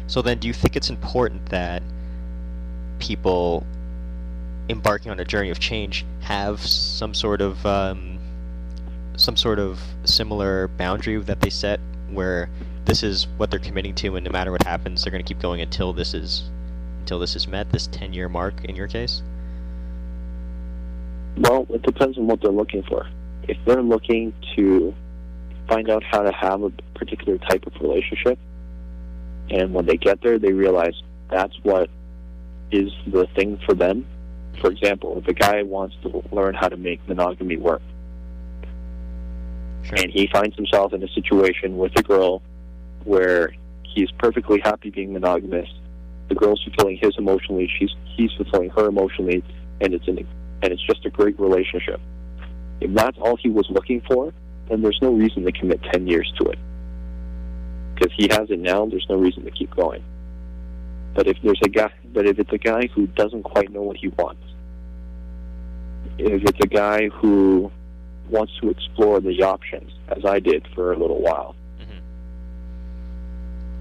So then, do you think it's important that people embarking on a journey of change have some sort of similar boundary that they set, where this is what they're committing to, and no matter what happens, they're going to keep going until this is met, this 10-year mark in your case? Well, it depends on what they're looking for. If they're looking to find out how to have a particular type of relationship, and when they get there, they realize that's what is the thing for them. For example, if a guy wants to learn how to make monogamy work, Sure. and he finds himself in a situation with a girl where he's perfectly happy being monogamous, the girl's fulfilling his emotional needs, he's fulfilling her emotional needs, and it's just a great relationship. If that's all he was looking for, then there's no reason to commit 10 years to it. Because he has it now, there's no reason to keep going. But if it's a guy who doesn't quite know what he wants, if it's a guy who wants to explore the options, as I did for a little while,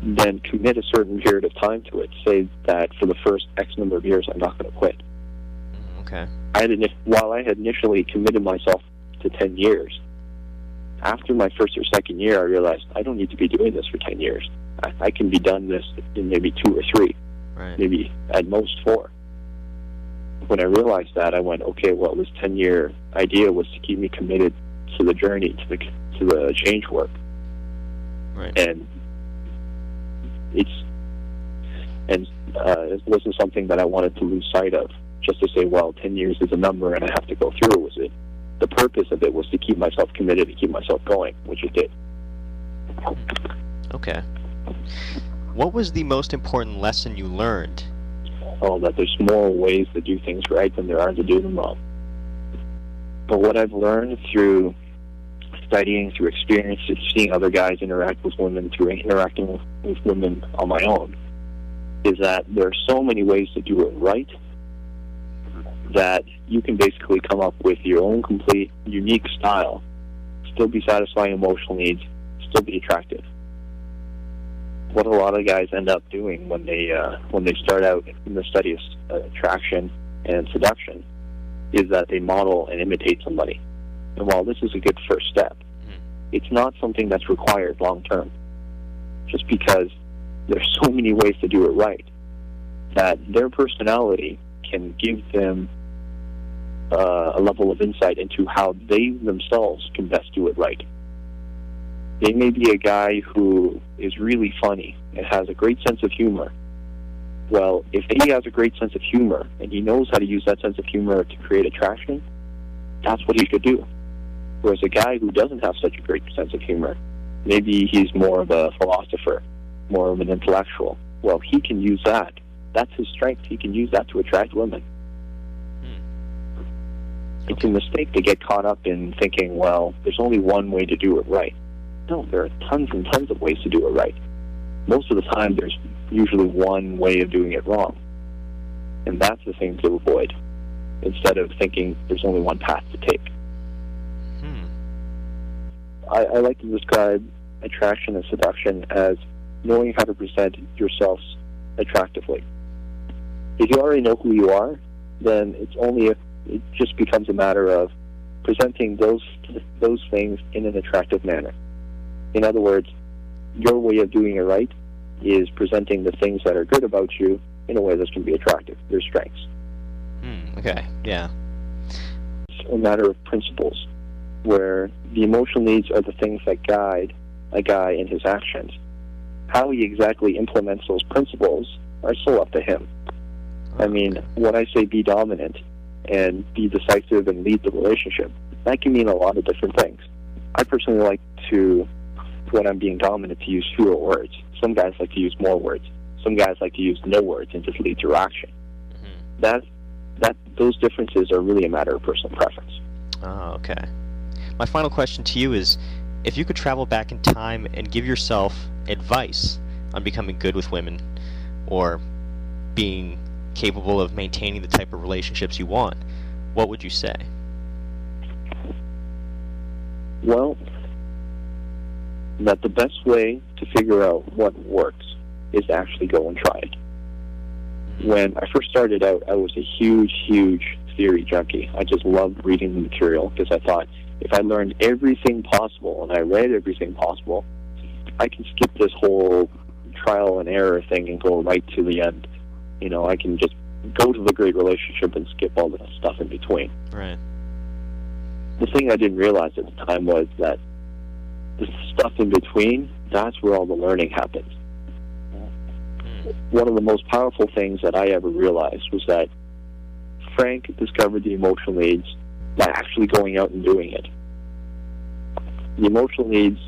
then commit a certain period of time to it. Say that for the first X number of years, I'm not going to quit. Okay. While I had initially committed myself to 10 years, after my first or second year, I realized I don't need to be doing this for 10 years. I can be done this in maybe 2 or 3, Right. maybe at most 4. When I realized that, I went, okay, well, this 10-year idea was to keep me committed to the journey, to the change work. Right. And it wasn't something that I wanted to lose sight of, just to say, well, 10 years is a number and I have to go through with it. The purpose of it was to keep myself committed, to keep myself going, which it did. Okay. What was the most important lesson you learned? Oh, that there's more ways to do things right than there are to do them wrong. But what I've learned through studying, through experience, through seeing other guys interact with women, through interacting with women on my own, is that there are so many ways to do it right that you can basically come up with your own complete, unique style, still be satisfying emotional needs, still be attractive. What a lot of guys end up doing when they start out in the study of attraction and seduction is that they model and imitate somebody. And while this is a good first step, it's not something that's required long term. Just because there's so many ways to do it right, that their personality can give them a level of insight into how they themselves can best do it right. They may be a guy who is really funny and has a great sense of humor. Well, if he has a great sense of humor and he knows how to use that sense of humor to create attraction, that's what he should do. Whereas a guy who doesn't have such a great sense of humor, maybe he's more of a philosopher, more of an intellectual. Well, he can use that. That's his strength. He can use that to attract women. It's a mistake to get caught up in thinking, well, there's only one way to do it right. No, there are tons and tons of ways to do it right. Most of the time, there's usually one way of doing it wrong. And that's the thing to avoid, instead of thinking there's only one path to take. I like to describe attraction and seduction as knowing how to present yourselves attractively. If you already know who you are, then it just becomes a matter of presenting those things in an attractive manner. In other words, your way of doing it right is presenting the things that are good about you in a way that can be attractive, your strengths. Okay, yeah. It's a matter of principles, where the emotional needs are the things that guide a guy in his actions. How he exactly implements those principles are still up to him. I mean, when I say be dominant and be decisive and lead the relationship, that can mean a lot of different things. I personally like to, when I'm being dominant, to use fewer words. Some guys like to use more words. Some guys like to use no words and just lead through action. Those differences are really a matter of personal preference. Oh, okay. My final question to you is, if you could travel back in time and give yourself advice on becoming good with women or being capable of maintaining the type of relationships you want, what would you say? Well, that the best way to figure out what works is to actually go and try it. When I first started out, I was a huge theory junkie. I just loved reading the material because I thought if I learned everything possible and I read everything possible, I can skip this whole trial and error thing and go right to the end. You know, I can just go to the great relationship and skip all the stuff in between. Right. The thing I didn't realize at the time was that the stuff in between, that's where all the learning happens. One of the most powerful things that I ever realized was that Frank discovered the emotional needs by actually going out and doing it. The emotional needs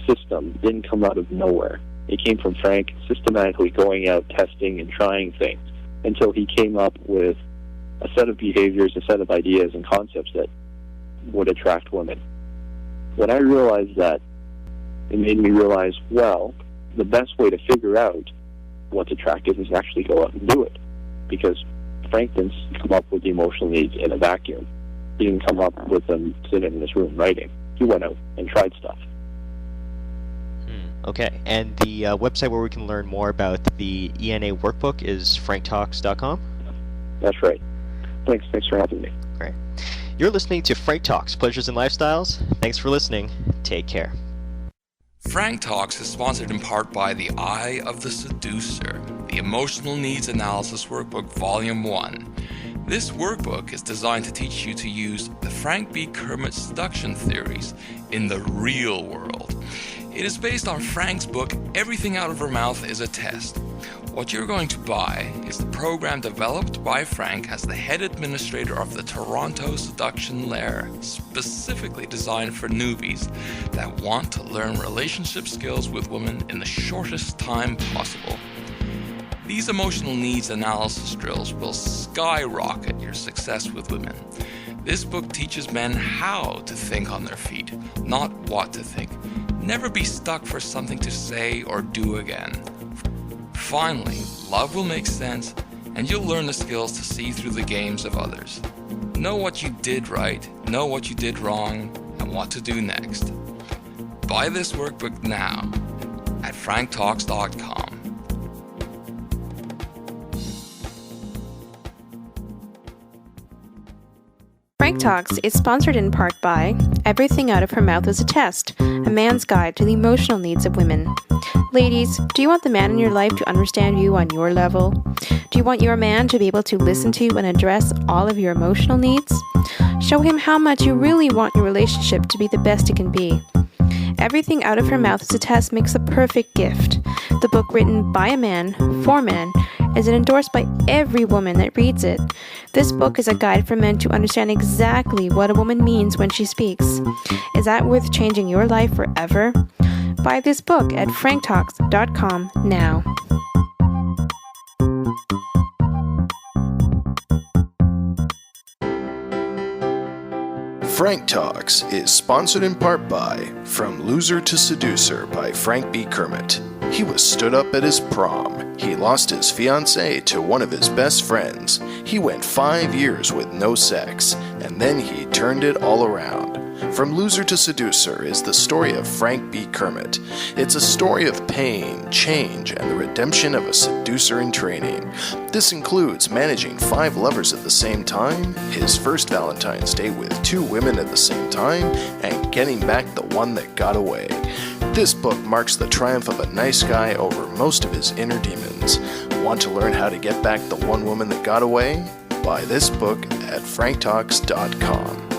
system didn't come out of nowhere. It came from Frank systematically going out, testing, and trying things until he came up with a set of behaviors, a set of ideas and concepts that would attract women. When I realized that, it made me realize, well, the best way to figure out what's attractive is actually go out and do it. Because Frank didn't come up with the emotional needs in a vacuum. He didn't come up with them sitting in his room writing. He went out and tried stuff. Okay, and the website where we can learn more about the ENA workbook is franktalks.com? That's right. Thanks for having me. Great. You're listening to Frank Talks, Pleasures and Lifestyles. Thanks for listening. Take care. Frank Talks is sponsored in part by The Eye of the Seducer, the Emotional Needs Analysis Workbook Volume 1. This workbook is designed to teach you to use the Frank B. Kermit seduction theories in the real world. It is based on Frank's book, Everything Out of Her Mouth is a Test. What you're going to buy is the program developed by Frank as the head administrator of the Toronto Seduction Lair, specifically designed for newbies that want to learn relationship skills with women in the shortest time possible. These emotional needs analysis drills will skyrocket your success with women. This book teaches men how to think on their feet, not what to think. Never be stuck for something to say or do again. Finally, love will make sense, and you'll learn the skills to see through the games of others. Know what you did right, know what you did wrong, and what to do next. Buy this workbook now at franktalks.com. Frank Talks is sponsored in part by Everything Out of Her Mouth is a Test, a man's guide to the emotional needs of women. Ladies, do you want the man in your life to understand you on your level? Do you want your man to be able to listen to and address all of your emotional needs? Show him how much you really want your relationship to be the best it can be. Everything Out of Her Mouth is a Test makes a perfect gift. The book, written by a man, for men, is endorsed by every woman that reads it. This book is a guide for men to understand exactly what a woman means when she speaks. Is that worth changing your life forever? Buy this book at franktalks.com now. Frank Talks is sponsored in part by From Loser to Seducer by Frank B. Kermit. He was stood up at his prom. He lost his fiancée to one of his best friends. He went 5 years with no sex, and then he turned it all around. From Loser to Seducer is the story of Frank B. Kermit. It's a story of pain, change, and the redemption of a seducer in training. This includes managing 5 lovers at the same time, his first Valentine's date with 2 women at the same time, and getting back the one that got away. This book marks the triumph of a nice guy over most of his inner demons. Want to learn how to get back the one woman that got away? Buy this book at franktalks.com.